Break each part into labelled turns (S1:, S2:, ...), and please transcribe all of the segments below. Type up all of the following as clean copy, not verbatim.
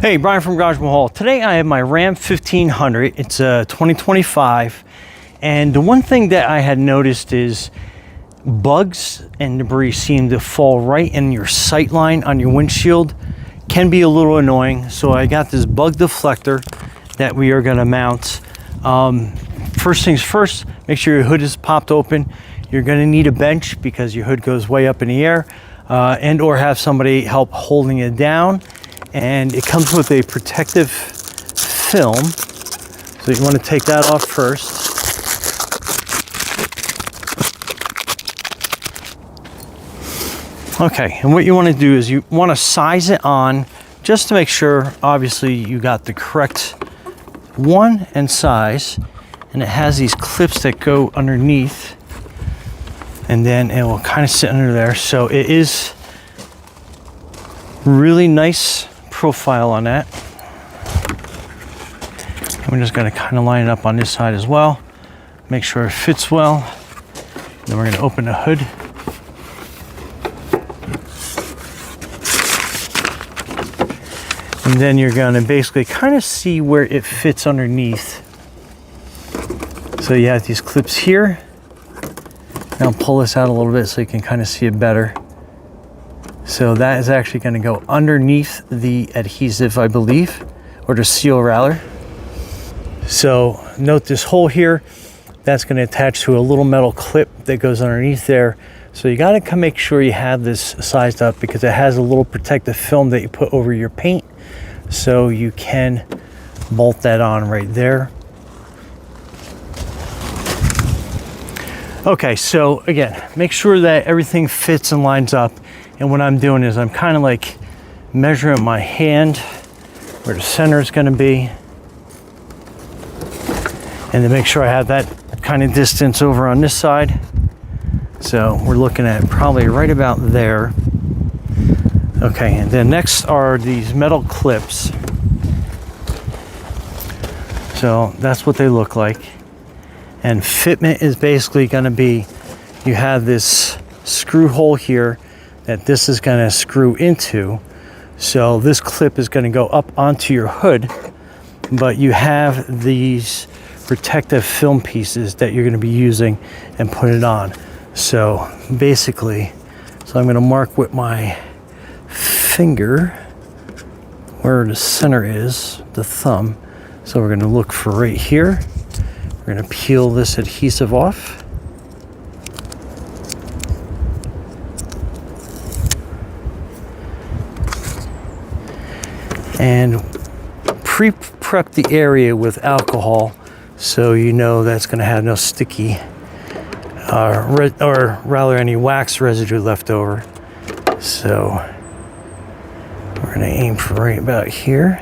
S1: Hey, Brian from Garage Mahal. Today I have my Ram 1500. It's a 2025. And the one thing that I had noticed is bugs and debris seem to fall right in your sight line on your windshield. Can be a little annoying. So I got this bug deflector that we are going to mount. First things first, make sure your hood is popped open. You're going to need a bench because your hood goes way up in the air, and or have somebody help holding it down. And it comes with a protective film, so you want to take that off first. Okay, and what you want to do is you want to size it on just to make sure, obviously, you got the correct one and size. And it has these clips that go underneath, and then it will kind of sit under there. So it is really nice profile on that. And we're just going to kind of line it up on this side as well, make sure it fits well. Then we're going to open the hood. And then you're going to basically kind of see where it fits underneath. So you have these clips here. Now pull this out a little bit so you can kind of see it better. So that is actually going to go underneath the adhesive, I believe, or the seal rather. So note this hole here, that's going to attach to a little metal clip that goes underneath there. So you got to make sure you have this sized up because it has a little protective film that you put over your paint. So you can bolt that on right there. Okay, so again, make sure that everything fits and lines up. And what I'm doing is I'm kind of like measuring my hand where the center is going to be. And to make sure I have that kind of distance over on this side. So we're looking at probably right about there. Okay, and then next are these metal clips. So that's what they look like. And fitment is basically going to be, you have this screw hole here that this is going to screw into. So this clip is going to go up onto your hood, but you have these protective film pieces that you're going to be using and put it on. So basically, so I'm going to mark with my finger where the center is, the thumb. So we're going to look for right here. We're going to peel this adhesive off. And pre-prep the area with alcohol so you know that's going to have no sticky or rather any wax residue left over. So we're going to aim for right about here.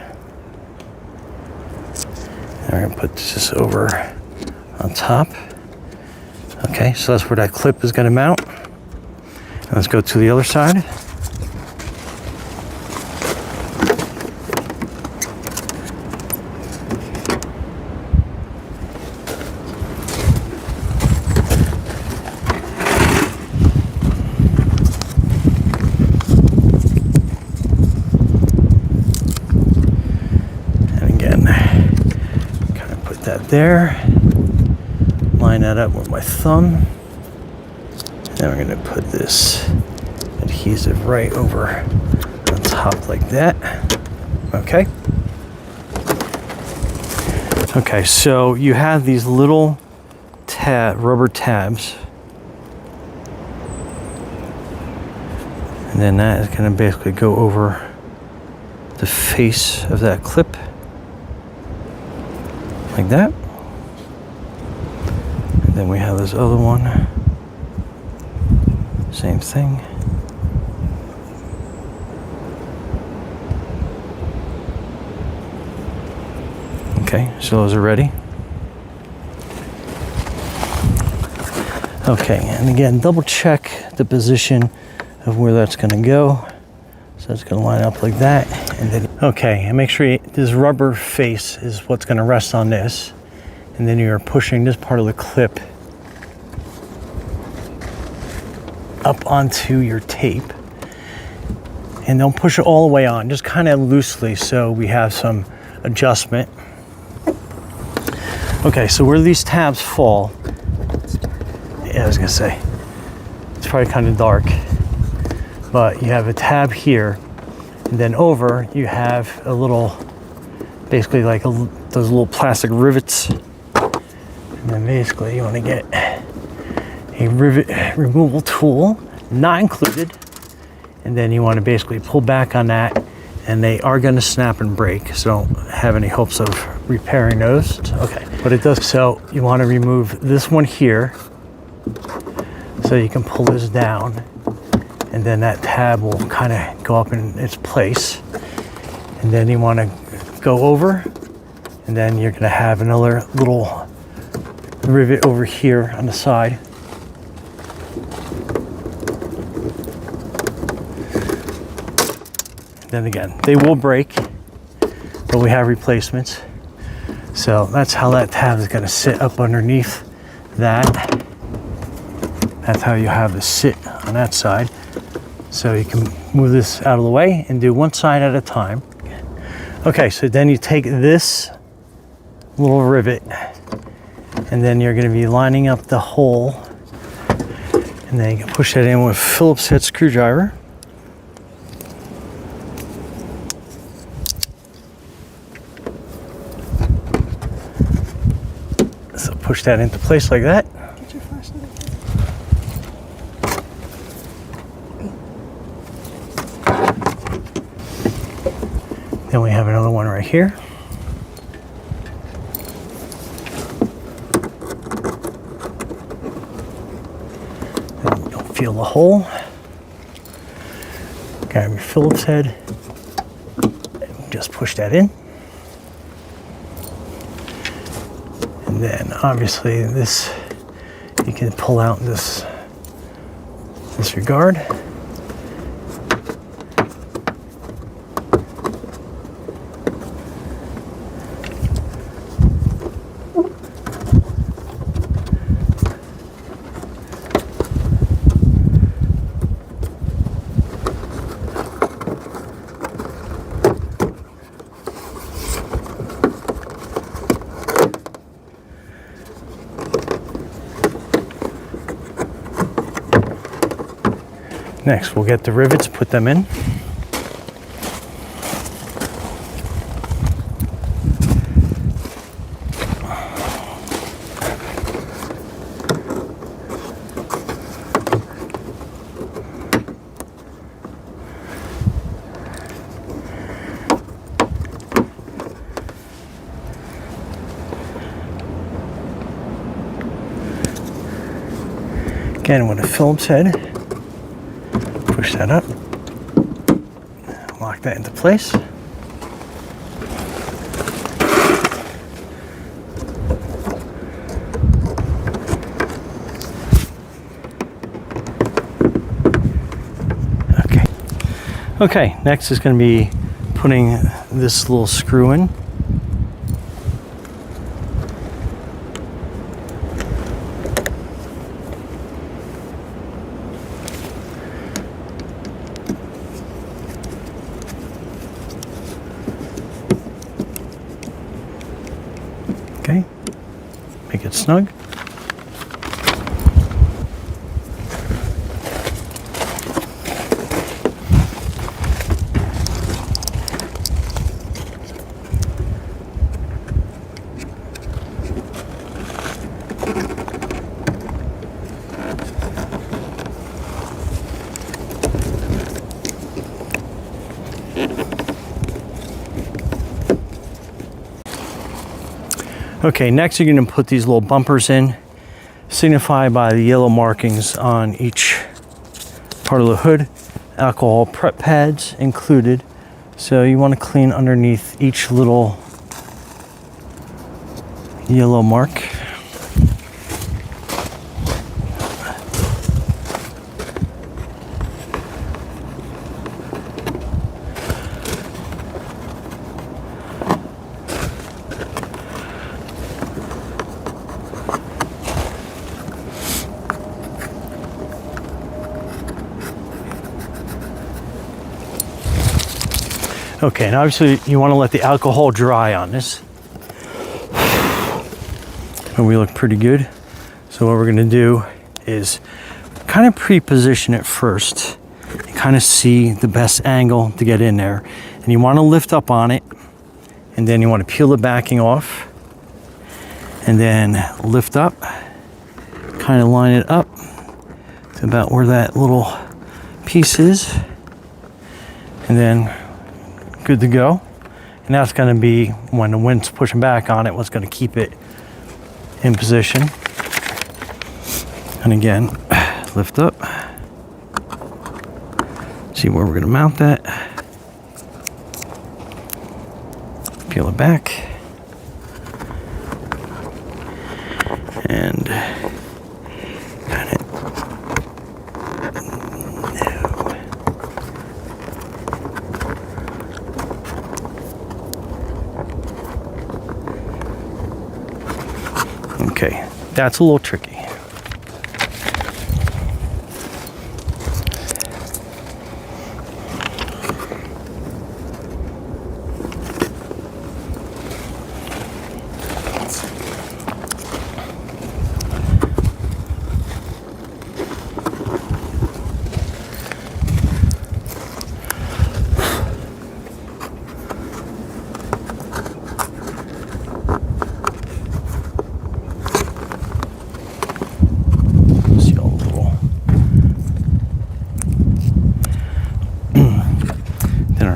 S1: And we're going to put this over on top. Okay, so that's where that clip is going to mount. And let's go to the other side. And again, kind of put that there. Line that up with my thumb. And then we're going to put this adhesive right over on top like that. Okay. Okay, so you have these little rubber tabs. And then that is going to basically go over the face of that clip. Like that. Then we have this other one, same thing. Okay, so those are ready. Okay, and again, double check the position of where that's going to go. So it's going to line up like that. And then, okay, and make sure this rubber face is what's going to rest on this. And then you're pushing this part of the clip up onto your tape. And don't push it all the way on, just kind of loosely so we have some adjustment. Okay, so where these tabs fall, yeah, I was gonna say, it's probably kind of dark, but you have a tab here, and then over you have a little, basically like those little plastic rivets. And then basically you want to get a rivet removal tool, not included, and then you want to basically pull back on that, and they are going to snap and break, so don't have any hopes of repairing those. Okay, but it does. So you want to remove this one here, so you can pull this down, and then that tab will kind of go up in its place. And then you want to go over, and then you're going to have another little rivet over here on the side. Then again, they will break, but we have replacements. So that's how that tab is going to sit up underneath that. That's how you have this sit on that side. So you can move this out of the way and do one side at a time. Okay, so then you take this little rivet, and then you're going to be lining up the hole, and then you can push that in with a Phillips head screwdriver. So push that into place like that.
S2: Get your flashlight.
S1: Then we have another one right here. And you'll feel the hole. Grab your Phillips head. And just push that in. And then obviously this, you can pull out this regard. Next, we'll get the rivets, put them in. Again, with a Phillips head. Push that up, lock that into place. Okay, next is going to be putting this little screw in. Okay, make it snug. Okay, next you're going to put these little bumpers in, signified by the yellow markings on each part of the hood. Alcohol prep pads included. So you want to clean underneath each little yellow mark. Okay, and obviously you want to let the alcohol dry on this. And we look pretty good. So what we're going to do is kind of pre-position it first and kind of see the best angle to get in there. And you want to lift up on it, and then you want to peel the backing off, and then lift up, kind of line it up to about where that little piece is, and then good to go. And that's going to be, when the wind's pushing back on it, what's going to keep it in position. And again, lift up, see where we're going to mount that, peel it back, and kind of okay, that's a little tricky.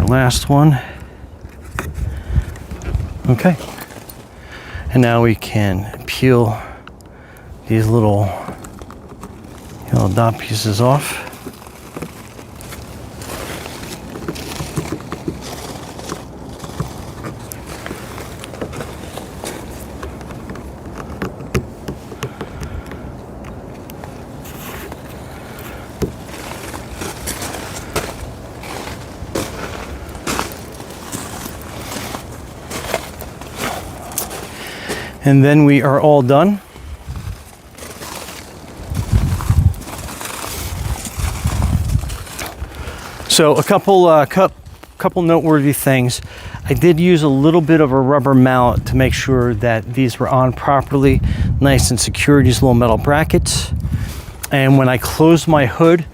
S1: Last one. Okay, and now we can peel these little dot pieces off. And then we are all done. So a couple noteworthy things. I did use a little bit of a rubber mallet to make sure that these were on properly, nice and secure, these little metal brackets. And when I closed my hood,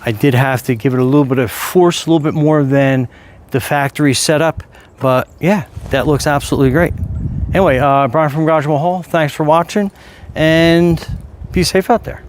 S1: I did have to give it a little bit of force, a little bit more than the factory setup. But yeah, that looks absolutely great. Anyway, Brian from Garage Hall, thanks for watching, and be safe out there.